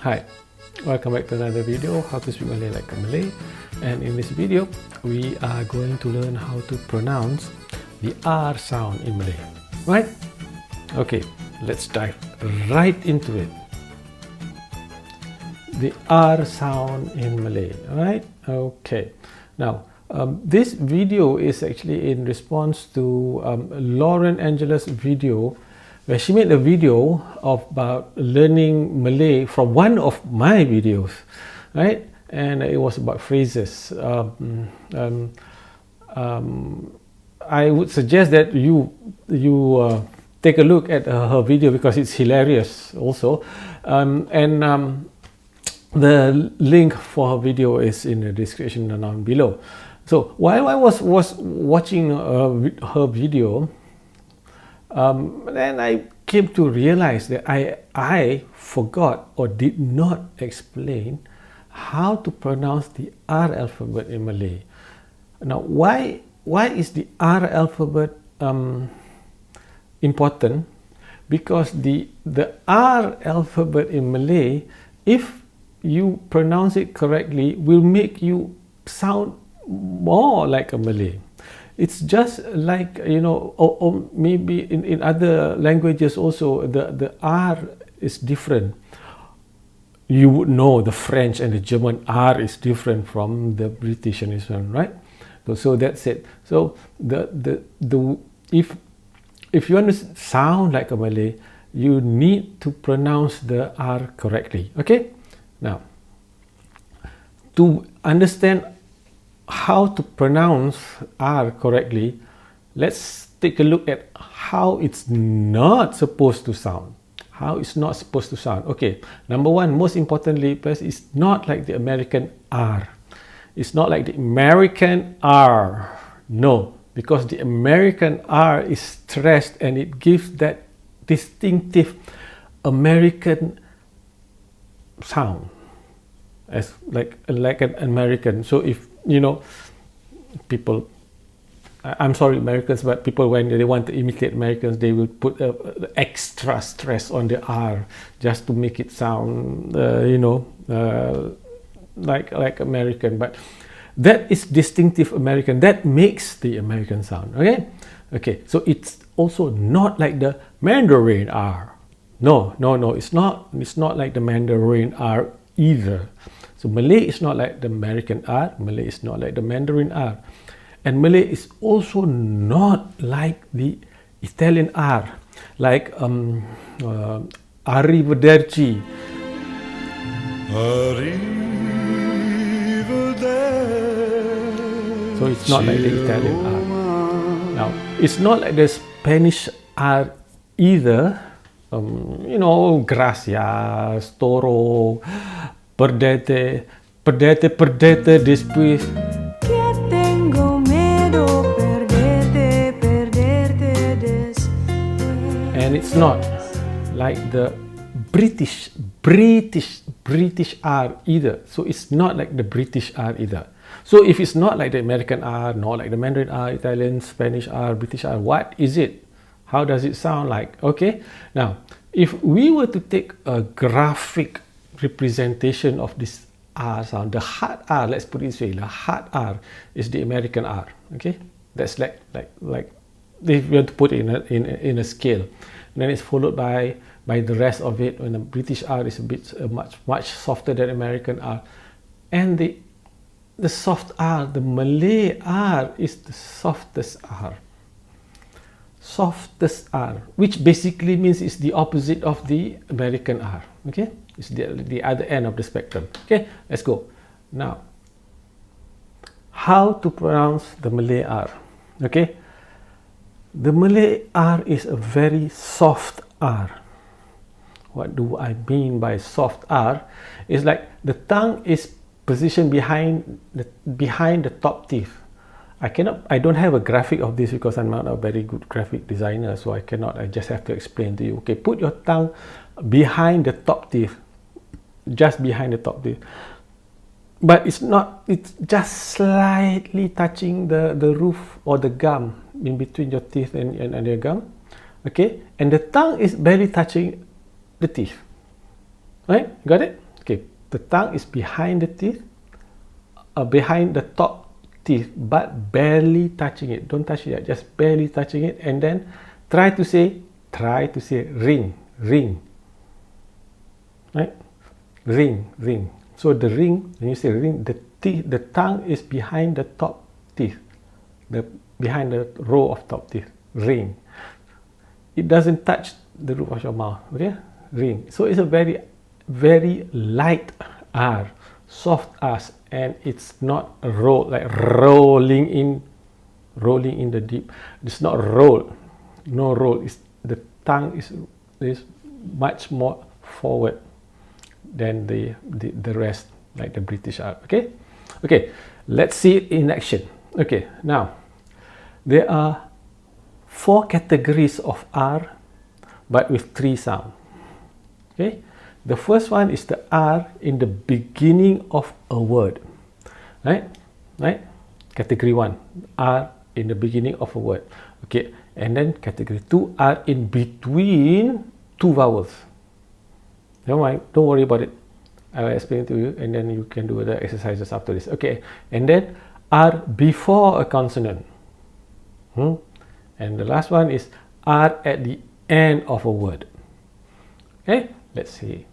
Hi, welcome back to another video, how to speak Malay like a Malay. And in this video, we are going to learn how to pronounce the R sound in Malay, right? Okay, let's dive right into it. The R sound in Malay, right? Okay, now this video is actually in response to Lauren Angela's video, where she made a video about learning Malay from one of my videos, right? And it was about phrases. I would suggest that you take a look at her video because it's hilarious also. The link for her video is in the description down below. So while I was watching her video, then I came to realize that I forgot or did not explain how to pronounce the R alphabet in Malay. Now, why is the R alphabet important? Because the R alphabet in Malay, if you pronounce it correctly, will make you sound more like a Malay. It's just like, you know, or maybe in other languages also, the R is different. You would know the French and the German R is different from the British and this one, right? So that's it. So if you want to sound like a Malay, you need to pronounce the R correctly. Okay? Now, to understand how to pronounce R correctly, let's take a look at how it's not supposed to sound. How it's not supposed to sound. Okay, number one, most importantly, it's not like the American R. It's not like the American R. No, because the American R is stressed and it gives that distinctive American sound as like an American. So if you know, people, I'm sorry Americans, but people, when they want to imitate Americans, they will put extra stress on the R just to make it sound like American. But that is distinctive American. That makes the American sound. Okay, so it's also not like the Mandarin R. No, it's not like the Mandarin R either. So Malay is not like the American R, Malay is not like the Mandarin R. And Malay is also not like the Italian R, like Arriverderci. So it's not like the Italian R. Now, it's not like the Spanish R either. Gracias, toro, perdete después. And it's not like the British R either. So it's not like the British R either. So if it's not like the American R, not like the Mandarin R, Italian, Spanish R, British R, what is it? How does it sound like? Okay, now if we were to take a graphic representation of this R sound, the hard R, let's put it this way, the hard R is the American R. Okay, that's like if you want to put it in a scale, and then it's followed by the rest of it. When the British R is a bit much softer than American R, and the soft R, the Malay R, is the softest R. Softest R, which basically means it's the opposite of the American R. Okay, it's the other end of the spectrum. Okay, let's go. Now, how to pronounce the Malay R? Okay, the Malay R is a very soft R. What do I mean by soft R? It's like the tongue is positioned behind the top teeth. I don't have a graphic of this because I'm not a very good graphic designer, so I just have to explain to you. Okay, put your tongue behind the top teeth, just behind the top teeth. But it's just slightly touching the roof or the gum in between your teeth and your gum. Okay, and the tongue is barely touching the teeth. Right? Got it? Okay, the tongue is behind the teeth, behind the top teeth, but barely touching it. Don't touch it yet, just barely touching it, and then try to say ring, right? Ring. So the ring, when you say ring, the tongue is behind the top teeth, behind the row of top teeth. Ring. It doesn't touch the roof of your mouth. Okay, ring. So it's a very, very light R, soft R, and it's not like rolling in the deep. It's not roll. No roll. The tongue is much more forward than the rest, like the British R. Okay, let's see it in action. Okay, now there are 4 categories of R, but with 3 sounds. Okay, the first one is the R in the beginning of a word, right? Category 1, R in the beginning of a word. Okay, and then category 2, R in between 2 vowels. Don't worry about it. I will explain it to you, and then you can do the exercises after this. Okay, and then R before a consonant. And the last one is R at the end of a word. Okay, let's see.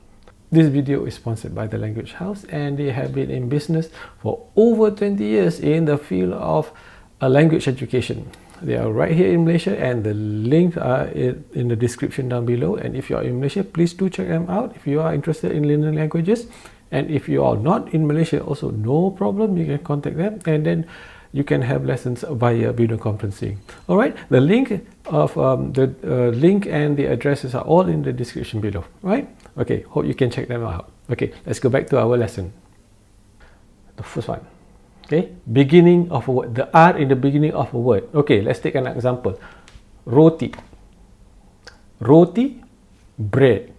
This video is sponsored by the Language House, and they have been in business for over 20 years in the field of language education. They are right here in Malaysia, and the links are in the description down below. And if you are in Malaysia, please do check them out if you are interested in learning languages. And if you are not in Malaysia, also no problem, you can contact them, and then you can have lessons via video conferencing. All right, the link of link and the addresses are all in the description below. Right? Okay, hope you can check them out. Okay, let's go back to our lesson. The first one. Okay, beginning of a word. The R in the beginning of a word. Okay, let's take an example. Roti. Roti, bread.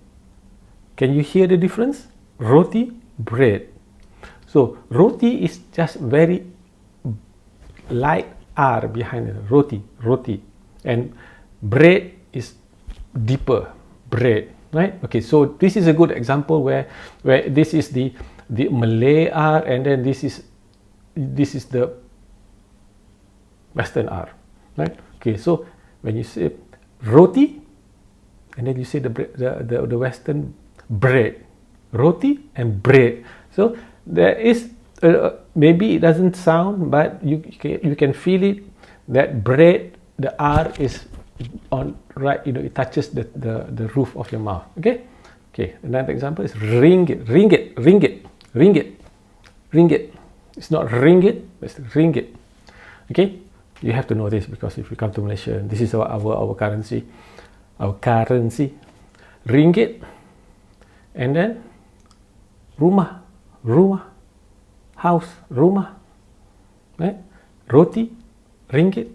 Can you hear the difference? Roti, bread. So roti is just very light R behind it. Roti. And bread is deeper. Bread. Right? Okay, so this is a good example where this is the Malay R, and then this is the Western R, right? Okay, so when you say roti, and then you say the Western bread, roti and bread. So there is maybe it doesn't sound, but you can feel it that bread, the R is on right. It touches the roof of your mouth. Okay. Another example is ringgit. It's not ringgit, it's ringgit. Okay, you have to know this, because if you come to Malaysia, this is our currency. Our currency, ringgit, and then rumah, house, rumah, right? Roti, ringgit,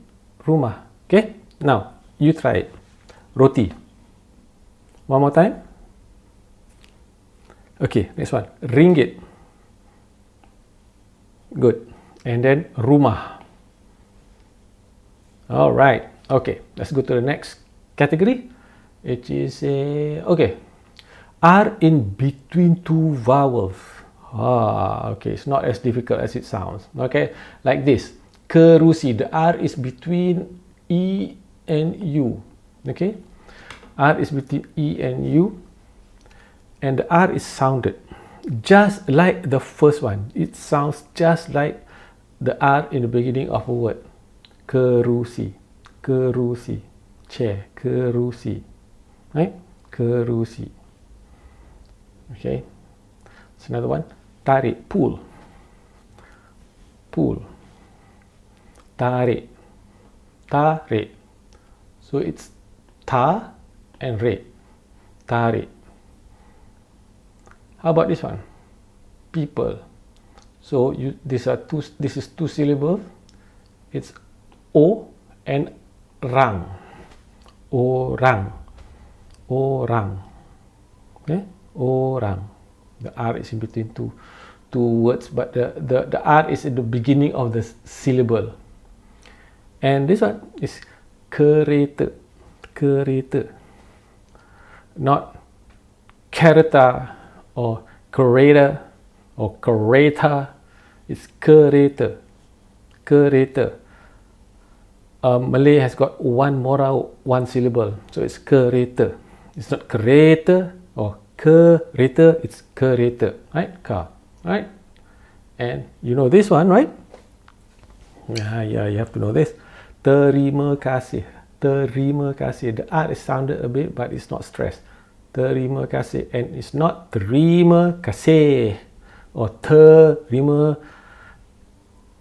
rumah. Okay, now you try it. Roti. One more time. Okay, next one. Ringgit. Good. And then rumah. All right. Okay, let's go to the next category, which is okay. R in between 2 vowels. Okay, it's not as difficult as it sounds. Okay, like this. Kerusi. The R is between E and U. Okay, R is between E and U, and the R is sounded just like the first one. It sounds just like the R in the beginning of a word. Kerusi, chair, kerusi, right? Kerusi. Okay, it's another one. Tarik, pull, tarik. So it's ta and re, tarik. How about this one? People. So this is 2 syllables. It's o and rang. Orang. Okay? Orang. The R is in between two words, but the R is in the beginning of the syllable. And this one is kereta. Not kereta or kereta or kereta. It's kereta. Kereta. Malay has got one mora, one syllable, so it's kereta. It's not kereta or kereta, it's kereta, right? Car, right? And you know this one, right? Yeah, you have to know this. Terima kasih. Terima kasih. The R is sounded a bit, but it's not stressed. Terima kasih, and it's not terima kasih or terima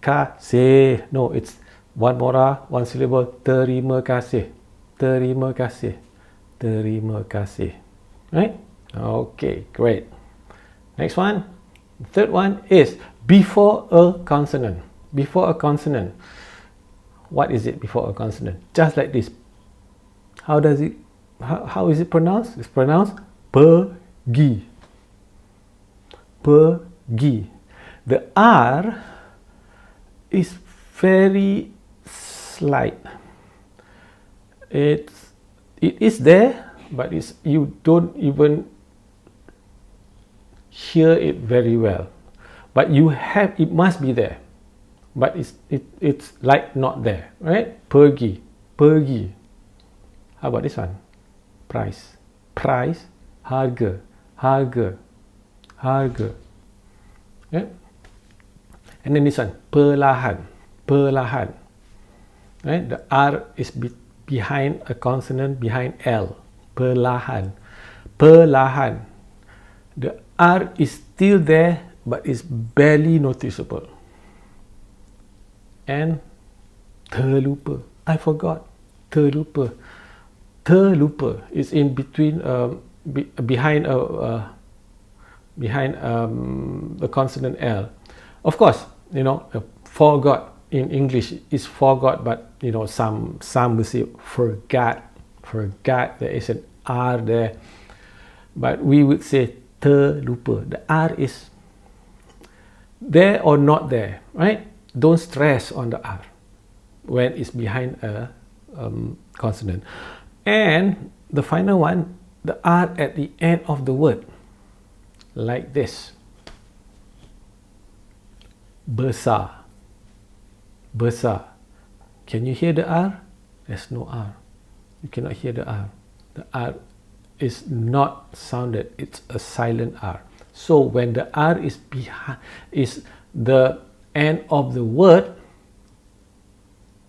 kasih. No, it's one mora, one syllable. Terima kasih. Terima kasih. Terima kasih. Right? Okay, great. Next one. The third one is before a consonant. Before a consonant. What is it before a consonant? Just like this. How does it? How is it pronounced? It's pronounced pergi. Pergi. The R is very slight. It is there, but you don't even hear it very well. But it must be there. But it's like not there, right? Pergi, pergi. How about this one? Price, price, harga, harga, harga. Okay? And then this one, perlahan, perlahan. Right? The R is behind a consonant, behind L. Perlahan, perlahan. The R is still there, but it's barely noticeable. And terlupa. I forgot. Terlupa. Terlupa is in between, behind the consonant L. Of course, you know, forgot in English is forgot, but you know, some will say forgot. Forgot. There is an R there, but we would say terlupa. The R is there or not there, right? Don't stress on the R when it's behind a consonant. And the final one, the R at the end of the word, like this. Besar. Besar. Can you hear the R? There's no R. You cannot hear the R. The R is not sounded. It's a silent R. So when the R is behind, is the end of the word,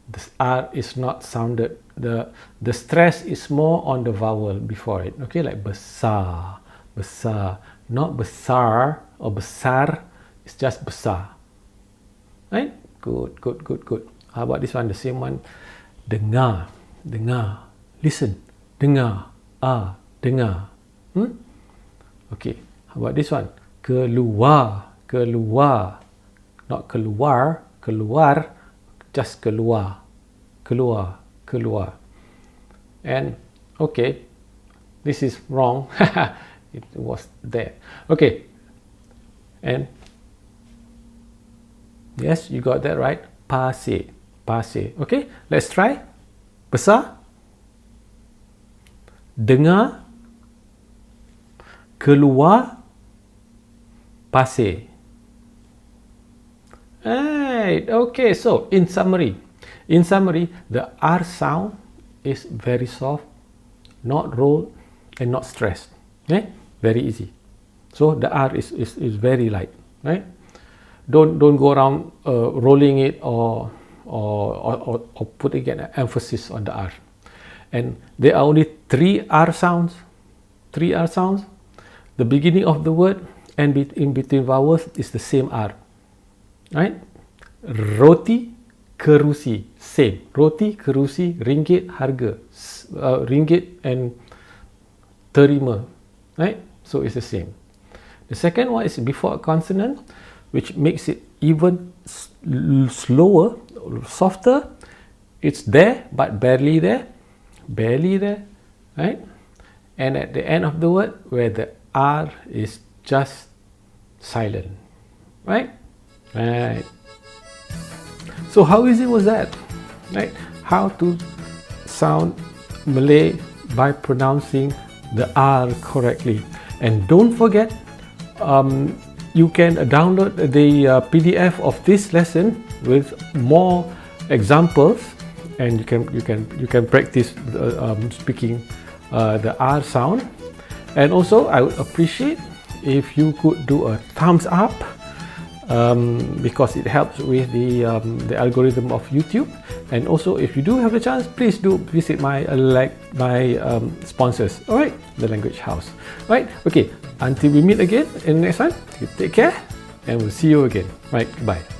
this R is not sounded. The stress is more on the vowel before it. Okay, like besar, besar, not besar or besar. It's just besar. Right? Good, good, good, good. How about this one? The same one. Dengar, dengar. Listen. Dengar. Dengar. Okay. How about this one? Keluar, keluar. Not keluar, keluar. Just keluar, keluar, keluar. And okay, this is wrong. It was there. Okay. And yes, you got that right. Pasir, pasir. Okay, let's try. Besar, dengar, keluar, pasir. Right. Okay, so in summary, the R sound is very soft, not rolled and not stressed. Okay, very easy. So the R is very light, right? Don't go around rolling it or putting an emphasis on the R. And there are only three R sounds. The beginning of the word and in between vowels is the same R. Right? Roti, kerusi, same. Roti, kerusi, ringgit, harga. Ringgit and terima. Right? So it's the same. The second one is before a consonant, which makes it even slower, softer. It's there, but barely there. Barely there. Right? And at the end of the word, where the R is just silent. Right? Right. So how easy was that? Right? How to sound Malay by pronouncing the R correctly. And don't forget you can download the PDF of this lesson with more examples, and you can practice speaking the R sound. And also, I would appreciate if you could do a thumbs up, because it helps with the algorithm of YouTube. And also, if you do have the chance, please do visit my sponsors. All right, the Language House. All right, okay. Until we meet again in the next one, take care, and we'll see you again. Right, bye.